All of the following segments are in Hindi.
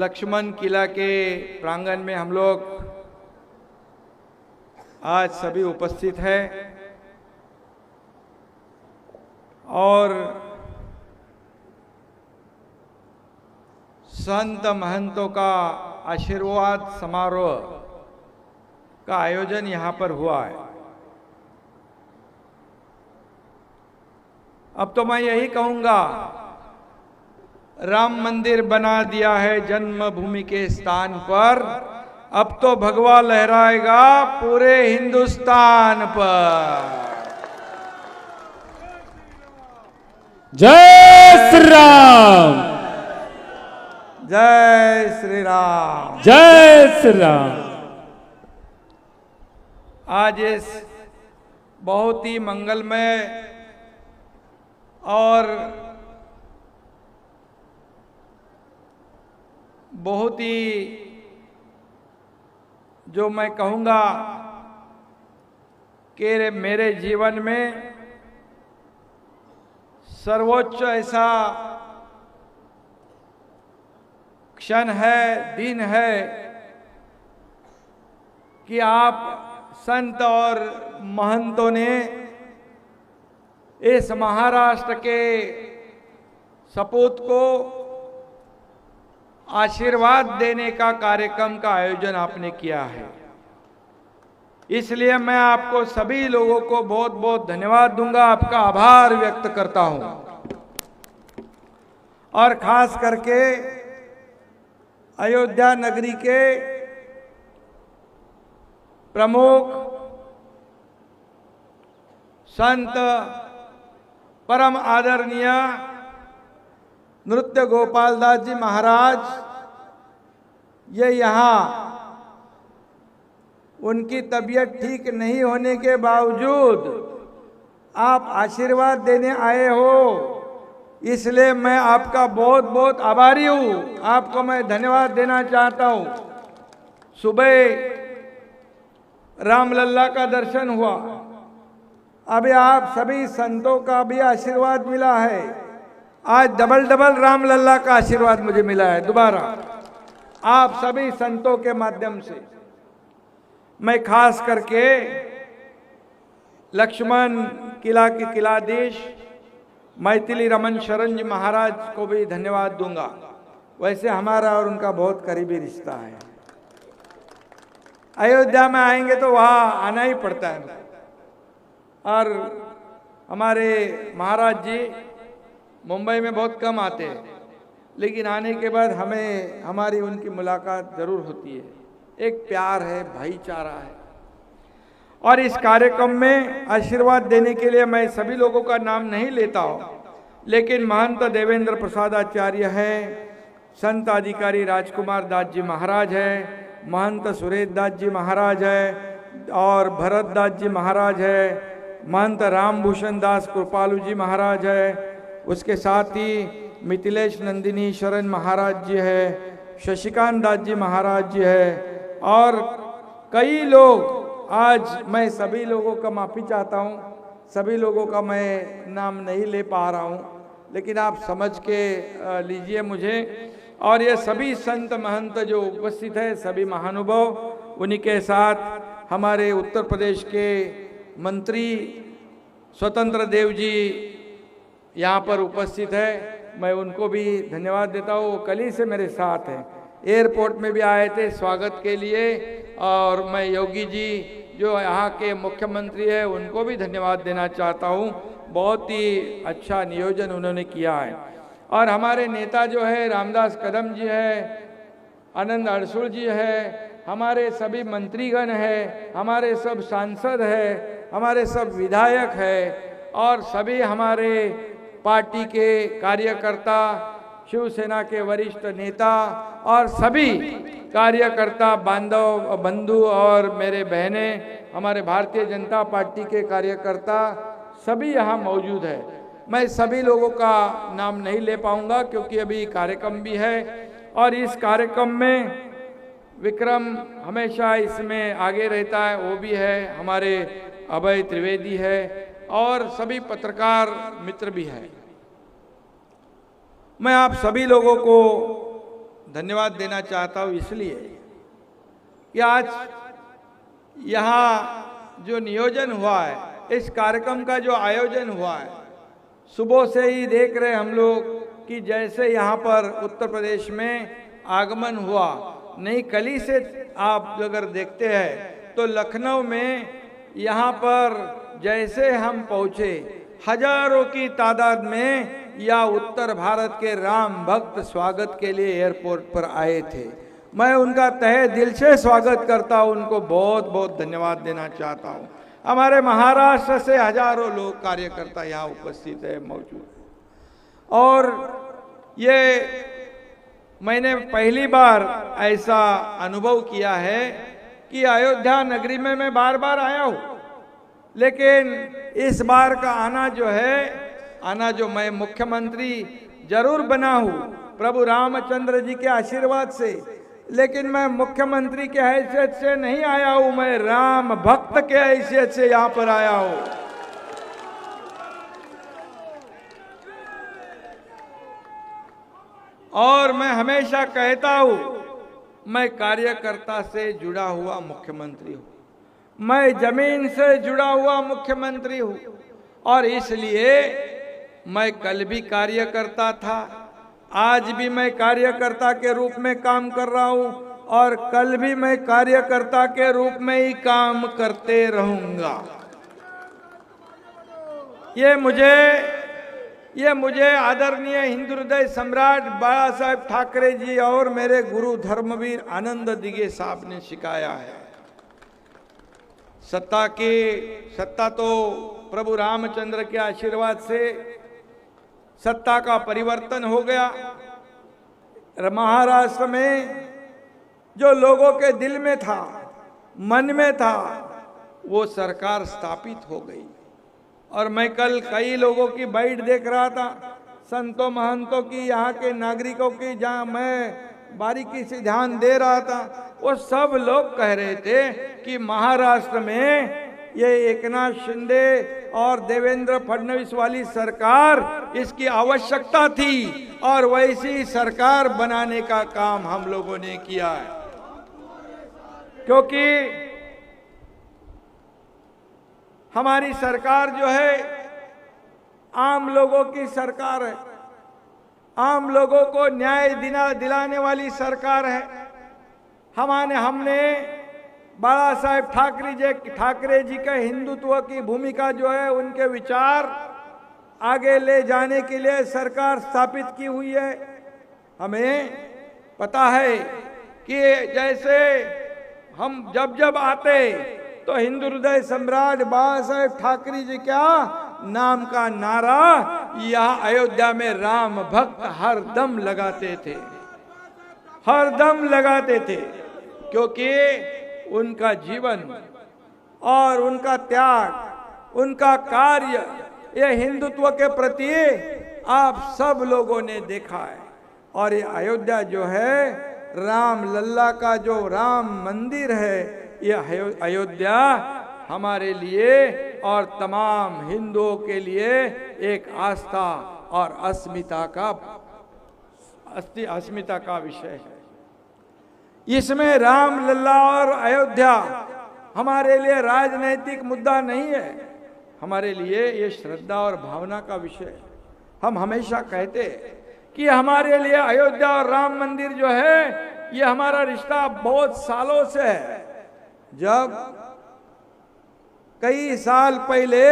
लक्ष्मण किला के प्रांगण में हम लोग आज सभी उपस्थित हैं और संत महंतों का आशीर्वाद समारोह का आयोजन यहाँ पर हुआ है। अब तो मैं यही कहूँगा, राम मंदिर बना दिया है जन्मभूमि के स्थान पर, अब तो भगवा लहराएगा पूरे हिंदुस्तान पर। जय श्री राम, जय श्री राम, जय श्री राम। आज इस बहुत ही मंगलमय और बहुत ही, जो मैं कहूँगा कि मेरे जीवन में सर्वोच्च ऐसा क्षण है, दिन है कि आप संत और महंतों ने इस महाराष्ट्र के सपूत को आशीर्वाद देने का कार्यक्रम का आयोजन आपने किया है। इसलिए मैं आपको सभी लोगों को बहुत बहुत धन्यवाद दूंगा, आपका आभार व्यक्त करता हूं। और खास करके अयोध्या नगरी के प्रमुख संत परम आदरणीय नृत्य गोपाल दास जी महाराज, ये यहाँ उनकी तबीयत ठीक नहीं होने के बावजूद आप आशीर्वाद देने आए हो, इसलिए मैं आपका बहुत बहुत आभारी हूँ। आपको मैं धन्यवाद देना चाहता हूँ। सुबह रामलल्ला का दर्शन हुआ, अभी आप सभी संतों का भी आशीर्वाद मिला है। आज डबल डबल रामलल्ला का आशीर्वाद मुझे मिला है दोबारा, आप सभी संतों के माध्यम से। मैं खास करके लक्ष्मण किला के किलाधीश मैथिली रमन शरण जी महाराज को भी धन्यवाद दूंगा। वैसे हमारा और उनका बहुत करीबी रिश्ता है। अयोध्या में आएंगे तो वहाँ आना ही पड़ता है। और हमारे महाराज जी मुंबई में बहुत कम आते हैं, लेकिन आने के बाद हमें हमारी उनकी मुलाकात जरूर होती है। एक प्यार है, भाईचारा है। और इस कार्यक्रम में आशीर्वाद देने के लिए मैं सभी लोगों का नाम नहीं लेता हूँ, लेकिन महंत देवेंद्र प्रसाद आचार्य है, संत अधिकारी राजकुमार दास जी महाराज है, महंत सुरेश दास जी महाराज है और भरत दास जी महाराज है, महंत रामभूषण दास कृपालू जी महाराज है, उसके साथ ही मिथिलेश नंदिनी शरण महाराज जी है, शशिकांत दास जी महाराज जी है और कई लोग। आज मैं सभी लोगों का माफ़ी चाहता हूँ, सभी लोगों का मैं नाम नहीं ले पा रहा हूँ, लेकिन आप समझ के लीजिए मुझे। और ये सभी संत महंत जो उपस्थित है, सभी महानुभाव, उन्हीं के साथ हमारे उत्तर प्रदेश के मंत्री स्वतंत्र देव जी यहाँ पर उपस्थित है, मैं उनको भी धन्यवाद देता हूँ। वो कल ही से मेरे साथ हैं, एयरपोर्ट में भी आए थे स्वागत के लिए। और मैं योगी जी जो यहाँ के मुख्यमंत्री है, उनको भी धन्यवाद देना चाहता हूँ। बहुत ही अच्छा नियोजन उन्होंने किया है। और हमारे नेता जो है रामदास कदम जी है, आनंद अड़सुल जी है, हमारे सभी मंत्रीगण है, हमारे सब सांसद है, हमारे सब विधायक है और सभी हमारे पार्टी के कार्यकर्ता, शिवसेना के वरिष्ठ नेता और सभी कार्यकर्ता बांधव बंधु और मेरे बहनें, हमारे भारतीय जनता पार्टी के कार्यकर्ता सभी यहाँ मौजूद है। मैं सभी लोगों का नाम नहीं ले पाऊंगा क्योंकि अभी कार्यक्रम भी है। और इस कार्यक्रम में विक्रम हमेशा इसमें आगे रहता है, वो भी है, हमारे अभय त्रिवेदी है और सभी पत्रकार मित्र भी हैं। मैं आप सभी लोगों को धन्यवाद देना चाहता हूँ इसलिए कि आज यहाँ जो नियोजन हुआ है, इस कार्यक्रम का जो आयोजन हुआ है, सुबह से ही देख रहे हम लोग कि जैसे यहाँ पर उत्तर प्रदेश में आगमन हुआ, नई कली से आप अगर देखते हैं तो लखनऊ में यहाँ पर जैसे हम पहुँचे, हजारों की तादाद में या उत्तर भारत के राम भक्त स्वागत के लिए एयरपोर्ट पर आए थे। मैं उनका तहे दिल से स्वागत करता हूँ, उनको बहुत बहुत धन्यवाद देना चाहता हूँ। हमारे महाराष्ट्र से हजारों लोग कार्यकर्ता यहाँ उपस्थित है, मौजूद। और ये मैंने पहली बार ऐसा अनुभव किया है कि अयोध्या नगरी में मैं बार बार आया हूँ, लेकिन इस बार का आना जो मैं मुख्यमंत्री जरूर बना हूँ प्रभु रामचंद्र जी के आशीर्वाद से, लेकिन मैं मुख्यमंत्री के हैसियत से नहीं आया हूँ, मैं राम भक्त के हैसियत से यहाँ पर आया हूँ। और मैं हमेशा कहता हूँ, मैं कार्यकर्ता से जुड़ा हुआ मुख्यमंत्री हूँ, मैं जमीन से जुड़ा हुआ मुख्यमंत्री हूँ। और इसलिए मैं कल भी कार्यकर्ता था, आज भी मैं कार्यकर्ता के रूप में काम कर रहा हूँ, और कल भी मैं कार्यकर्ता के रूप में ही काम करते रहूंगा। ये मुझे आदरणीय हिंदू हृदय सम्राट बाला साहेब ठाकरे जी और मेरे गुरु धर्मवीर आनंद दिघे साहब ने सिखाया है। सत्ता तो प्रभु रामचंद्र के आशीर्वाद से सत्ता का परिवर्तन हो गया। महाराष्ट्र में जो लोगों के दिल में था, मन में था, वो सरकार स्थापित हो गई। और मैं कल कई लोगों की बाइट देख रहा था, संतों महंतों की, यहाँ के नागरिकों की, जहाँ मैं बारीकी से ध्यान दे रहा था, वो सब लोग कह रहे थे कि महाराष्ट्र में ये एकनाथ शिंदे और देवेंद्र फडणवीस वाली सरकार, इसकी आवश्यकता थी और वैसी सरकार बनाने का काम हम लोगों ने किया है। क्योंकि हमारी सरकार जो है आम लोगों की सरकार है, आम लोगों को न्याय दिलाने वाली सरकार है। हमने बाला साहेब ठाकरे जी के हिंदुत्व की भूमिका जो है, उनके विचार आगे ले जाने के लिए सरकार स्थापित की हुई है। हमें पता है कि जैसे हम जब आते तो हिंदू हृदय सम्राट बाला साहेब ठाकरे जी का नाम का नारा यहाँ अयोध्या में राम भक्त हर दम लगाते थे, क्योंकि उनका जीवन और उनका त्याग, उनका कार्य, ये हिंदुत्व के प्रति आप सब लोगों ने देखा है। और ये अयोध्या जो है, राम लल्ला का जो राम मंदिर है, ये अयोध्या हमारे लिए और तमाम हिंदुओं के लिए एक आस्था और अस्मिता का विषय है। इसमें राम लल्ला और अयोध्या हमारे लिए राजनैतिक मुद्दा नहीं है, हमारे लिए ये श्रद्धा और भावना का विषय है। हम हमेशा कहते कि हमारे लिए अयोध्या और राम मंदिर जो है, ये हमारा रिश्ता बहुत सालों से है। जब कई साल पहले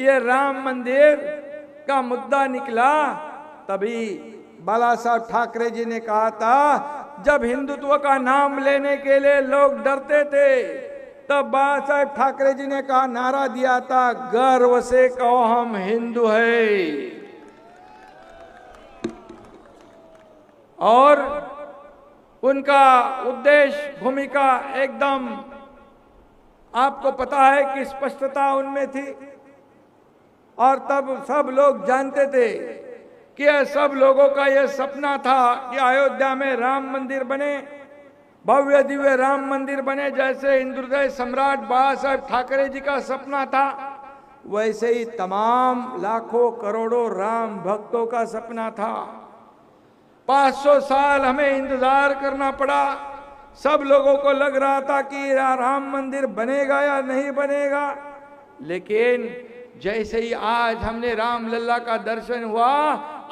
ये राम मंदिर का मुद्दा निकला, तभी बाला साहब ठाकरे जी ने कहा था, जब हिंदुत्व का नाम लेने के लिए लोग डरते थे, तब बाला साहेब ठाकरे जी ने कहा, नारा दिया था, गर्व से कहो हम हिंदू हैं। और उनका उद्देश्य, भूमिका एकदम आपको पता है कि स्पष्टता उनमें थी। और तब सब लोग जानते थे कि सब लोगों का यह सपना था कि अयोध्या में राम मंदिर बने, भव्य दिव्य राम मंदिर बने। जैसे हिंदू हृदय सम्राट बाला साहेब ठाकरे जी का सपना था, वैसे ही तमाम लाखों करोड़ों राम भक्तों का सपना था। 500 साल हमें इंतजार करना पड़ा। सब लोगों को लग रहा था कि राम मंदिर बनेगा या नहीं बनेगा, लेकिन जैसे ही आज हमने राम लल्ला का दर्शन हुआ,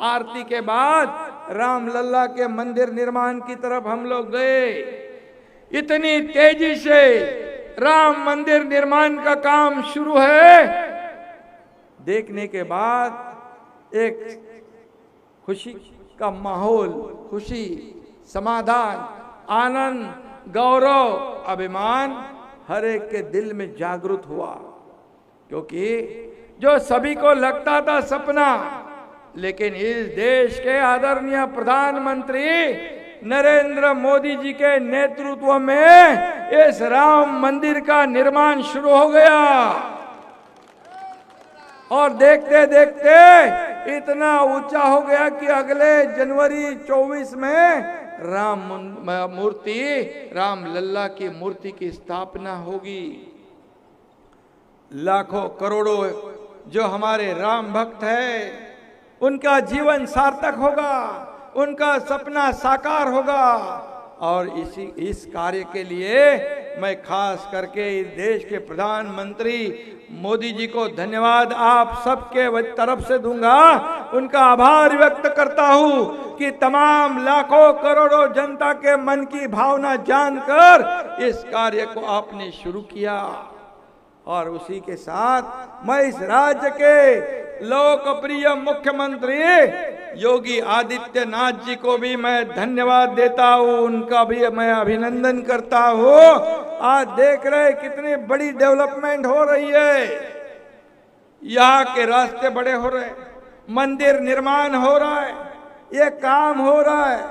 आरती के बाद राम लल्ला के मंदिर निर्माण की तरफ हम लोग गए। इतनी तेजी से राम मंदिर निर्माण का काम शुरू है, देखने के बाद एक खुशी का माहौल, खुशी, समाधान, आनंद, गौरव, अभिमान हर एक के दिल में जागृत हुआ। क्योंकि जो सभी को लगता था सपना, लेकिन इस देश के आदरणीय प्रधानमंत्री नरेंद्र मोदी जी के नेतृत्व में इस राम मंदिर का निर्माण शुरू हो गया। और देखते देखते इतना ऊंचा हो गया कि अगले जनवरी 24 में राम लल्ला की मूर्ति की स्थापना होगी। लाखों करोड़ों जो हमारे राम भक्त हैं, उनका जीवन सार्थक होगा, उनका सपना साकार होगा। और इस कार्य के लिए मैं खास करके इस देश के प्रधानमंत्री मोदी जी को धन्यवाद आप सबके तरफ से दूंगा। उनका आभार व्यक्त करता हूं कि तमाम लाखों करोड़ों जनता के मन की भावना जानकर इस कार्य को आपने शुरू किया। और उसी के साथ मैं इस राज्य के लोकप्रिय मुख्यमंत्री योगी आदित्यनाथ जी को भी मैं धन्यवाद देता हूं, उनका भी मैं अभिनंदन करता हूं। आज देख रहे कितनी बड़ी डेवलपमेंट हो रही है, यहाँ के रास्ते बड़े हो रहे, मंदिर निर्माण हो रहा है, ये काम हो रहा है।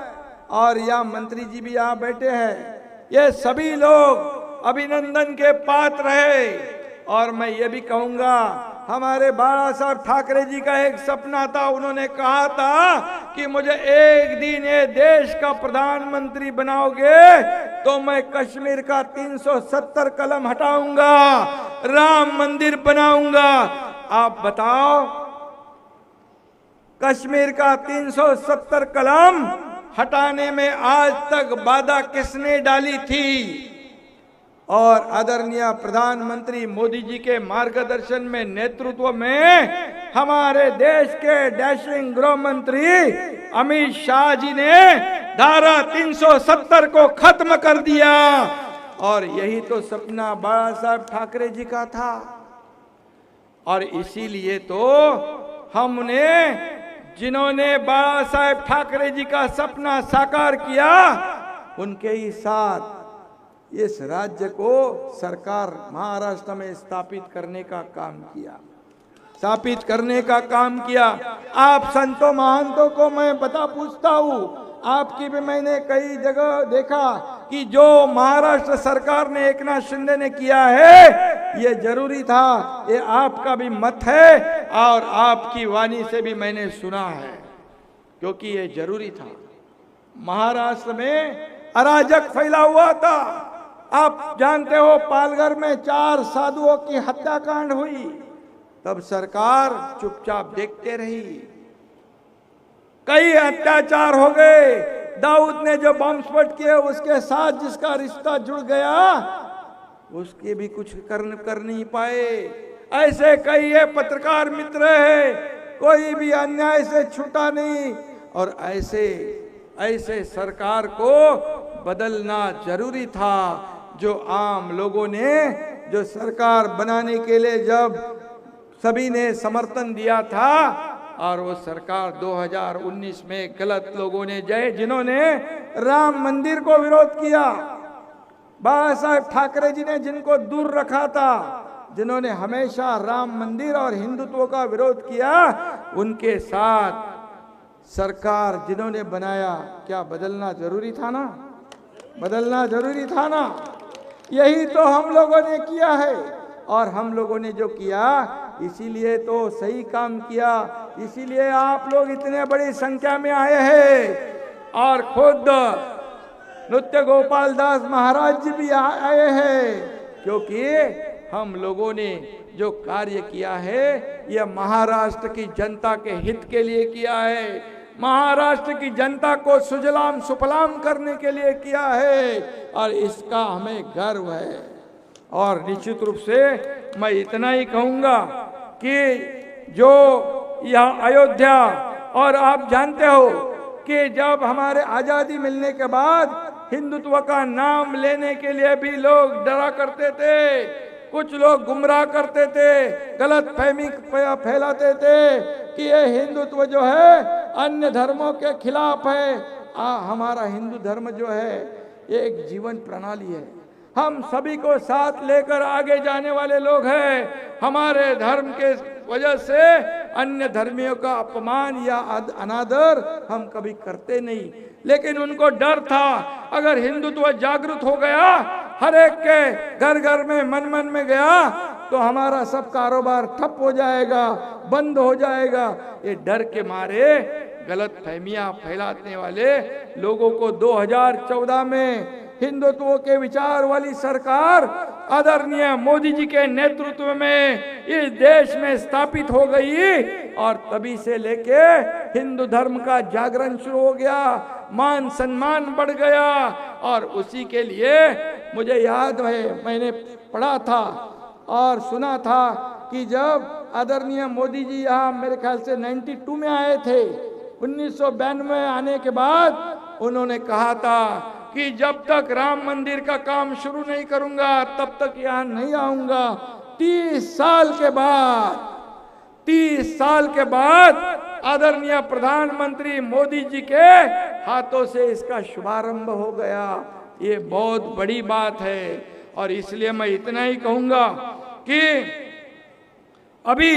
और यहाँ मंत्री जी भी यहाँ बैठे हैं, ये सभी लोग अभिनंदन के पात्र है। और मैं ये भी कहूंगा, हमारे बाला साहब ठाकरे जी का एक सपना था, उन्होंने कहा था कि मुझे एक दिन ये देश का प्रधानमंत्री बनाओगे तो मैं कश्मीर का 370 कलम हटाऊंगा, राम मंदिर बनाऊंगा। आप बताओ, कश्मीर का 370 कलम हटाने में आज तक बाधा किसने डाली थी? और आदरणीय प्रधानमंत्री मोदी जी के मार्गदर्शन में, नेतृत्व में हमारे देश के डैशिंग गृह मंत्री अमित शाह जी ने धारा 370 को खत्म कर दिया। और यही तो सपना बाला साहब ठाकरे जी का था। और इसीलिए तो हमने, जिन्होंने बाला साहब ठाकरे जी का सपना साकार किया, उनके ही साथ इस राज्य को सरकार महाराष्ट्र में स्थापित करने का काम किया, स्थापित करने का काम किया। आप संतों महंतों को मैं पूछता हूँ, आपकी भी मैंने कई जगह देखा कि जो महाराष्ट्र सरकार ने एकनाथ शिंदे ने किया है, ये जरूरी था, ये आपका भी मत है और आपकी वाणी से भी मैंने सुना है, क्योंकि ये जरूरी था। महाराष्ट्र में अराजक फैला हुआ था। आप जानते हो, पालघर में 4 साधुओं की हत्याकांड हुई, तब सरकार चुपचाप देखते रही। कई अत्याचार हो गए, दाऊद ने जो बम स्फोट किए उसके साथ जिसका रिश्ता जुड़ गया, उसके भी कुछ कर नहीं पाए। ऐसे कई पत्रकार मित्र है, कोई भी अन्याय से छूटा नहीं। और ऐसे सरकार को बदलना जरूरी था। जो आम लोगों ने जो सरकार बनाने के लिए जब सभी ने समर्थन दिया था, और वो सरकार 2019 में गलत लोगों ने जिन्होंने राम मंदिर को विरोध किया, बाला साहेब ठाकरे जी ने जिनको दूर रखा था, जिन्होंने हमेशा राम मंदिर और हिंदुत्व का विरोध किया, उनके साथ सरकार जिन्होंने बनाया, क्या बदलना जरूरी था ना? बदलना जरूरी था ना? यही तो हम लोगों ने किया है। और हम लोगों ने जो किया, इसीलिए तो सही काम किया, इसीलिए आप लोग इतने बड़ी संख्या में आए हैं। और खुद नृत्य गोपाल दास महाराज जी भी आए हैं, क्योंकि हम लोगों ने जो कार्य किया है, यह महाराष्ट्र की जनता के हित के लिए किया है। महाराष्ट्र की जनता को सुजलाम सुफलाम करने के लिए किया है और इसका हमें गर्व है। और निश्चित रूप से मैं इतना ही कहूंगा कि जो यह अयोध्या, और आप जानते हो कि जब हमारे आजादी मिलने के बाद हिंदुत्व का नाम लेने के लिए भी लोग डरा करते थे, कुछ लोग गुमराह करते थे, गलत फहमी फैलाते थे कि ये हिंदुत्व जो है अन्य धर्मों के खिलाफ है। हमारा हिंदू धर्म जो है ये एक जीवन प्रणाली है, हम सभी को साथ लेकर आगे जाने वाले लोग हैं। हमारे धर्म के वजह से अन्य धर्मियों का अपमान या अनादर हम कभी करते नहीं, लेकिन उनको डर था अगर हिंदुत्व जागृत हो गया, हर एक के घर घर में मन मन में गया तो हमारा सब कारोबार ठप हो जाएगा, बंद हो जाएगा। ये डर के मारे गलत फहमियां फैलाने वाले लोगों को 2014 में हिंदुत्व के विचार वाली सरकार आदरणीय मोदी जी के नेतृत्व में इस देश में स्थापित हो गई और तभी से लेके हिंदू धर्म का जागरण शुरू हो गया, मान सम्मान बढ़ गया। और उसी के लिए मुझे याद है, मैंने पढ़ा था और सुना था कि जब आदरणीय मोदी जी यहाँ मेरे ख्याल से 92 में आए थे, 1992 में आने के बाद उन्होंने कहा था कि जब तक राम मंदिर का काम शुरू नहीं करूंगा तब तक यहाँ नहीं आऊंगा। 30 साल के बाद आदरणीय प्रधानमंत्री मोदी जी के हाथों से इसका शुभारंभ हो गया। ये बहुत बड़ी बात है और इसलिए मैं इतना ही कहूंगा कि अभी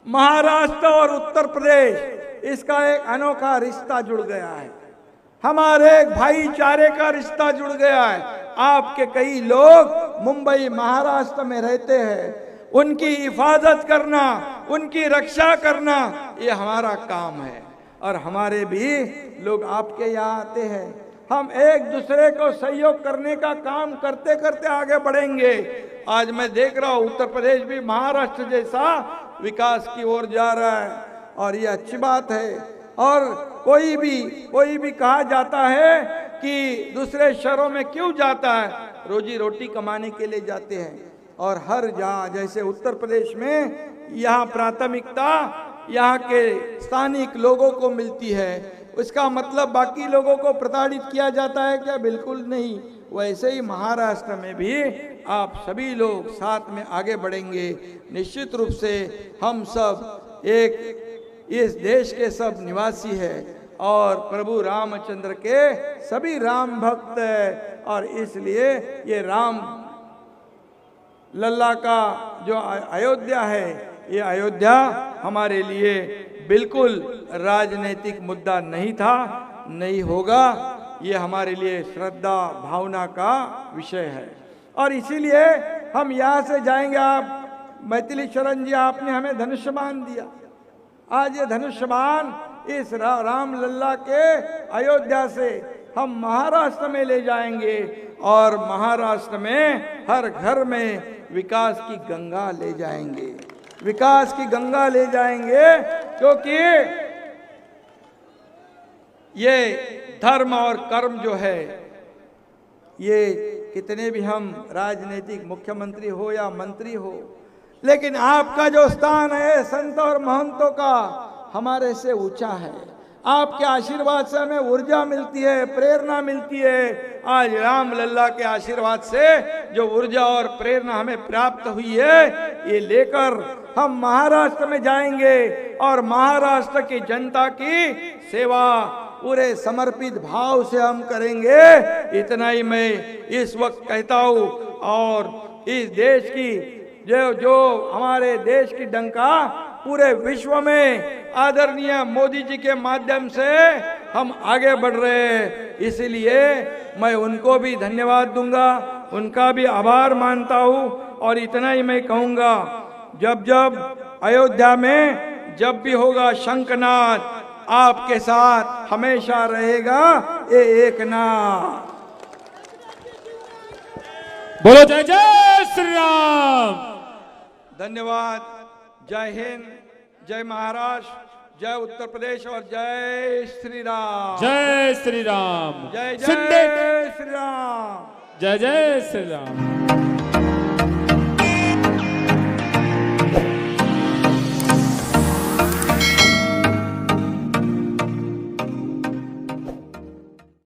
महाराष्ट्र और उत्तर प्रदेश इसका एक अनोखा रिश्ता जुड़ गया है, हमारे भाईचारे का रिश्ता जुड़ गया है। आपके कई लोग मुंबई महाराष्ट्र में रहते हैं, उनकी हिफाजत करना, उनकी रक्षा करना ये हमारा काम है और हमारे भी लोग आपके यहाँ आते हैं। हम एक दूसरे को सहयोग करने का काम करते करते आगे बढ़ेंगे। आज मैं देख रहा हूँ उत्तर प्रदेश भी महाराष्ट्र जैसा विकास की ओर जा रहा है और ये अच्छी बात है। और कोई भी कहा जाता है कि दूसरे शहरों में क्यों जाता है, रोजी रोटी कमाने के लिए जाते हैं। और हर जहाँ जैसे उत्तर प्रदेश में यहाँ प्राथमिकता यहाँ के स्थानिक लोगों को मिलती है, उसका मतलब बाकी लोगों को प्रताड़ित किया जाता है क्या? बिल्कुल नहीं। वैसे ही महाराष्ट्र में भी आप सभी लोग साथ में आगे बढ़ेंगे। निश्चित रूप से हम सब एक इस देश के सब निवासी है और प्रभु रामचंद्र के सभी राम भक्त है और इसलिए ये राम लल्ला का जो अयोध्या है, ये अयोध्या हमारे लिए बिल्कुल राजनीतिक मुद्दा नहीं था, नहीं होगा। ये हमारे लिए श्रद्धा भावना का विषय है और इसीलिए हम यहाँ से जाएंगे। आप मैथिली शरण जी, आपने हमें धनुष्यबाण दिया। आज ये धनुष्यबाण इस राम लल्ला के अयोध्या से हम महाराष्ट्र में ले जाएंगे और महाराष्ट्र में हर घर में विकास की गंगा ले जाएंगे, विकास की गंगा ले जाएंगे। क्योंकि ये धर्म और कर्म जो है, ये कितने भी हम राजनीतिक मुख्यमंत्री हो या मंत्री हो, लेकिन आपका जो स्थान है संत और महंतों का हमारे से ऊंचा है। आपके आशीर्वाद से हमें ऊर्जा मिलती है, प्रेरणा मिलती है। आज राम लल्ला के आशीर्वाद से जो ऊर्जा और प्रेरणा हमें प्राप्त हुई है, ये लेकर हम महाराष्ट्र में जाएंगे और महाराष्ट्र की जनता की सेवा पूरे समर्पित भाव से हम करेंगे। इतना ही मैं इस वक्त कहता हूँ और इस देश की जो हमारे देश की डंका पूरे विश्व में आदरणीय मोदी जी के माध्यम से हम आगे बढ़ रहे हैं, इसलिए मैं उनको भी धन्यवाद दूंगा, उनका भी आभार मानता हूँ। और इतना ही मैं कहूँगा, जब जब अयोध्या में जब भी होगा शंखनाद, आपके साथ हमेशा रहेगा ये एकनाथ। बोलो जय जय श्री राम। धन्यवाद। जय हिंद, जय महाराष्ट्र, जय उत्तर प्रदेश और जय श्री राम। जय श्री राम। जय सिंधे जय श्री राम। जय जय श्री राम।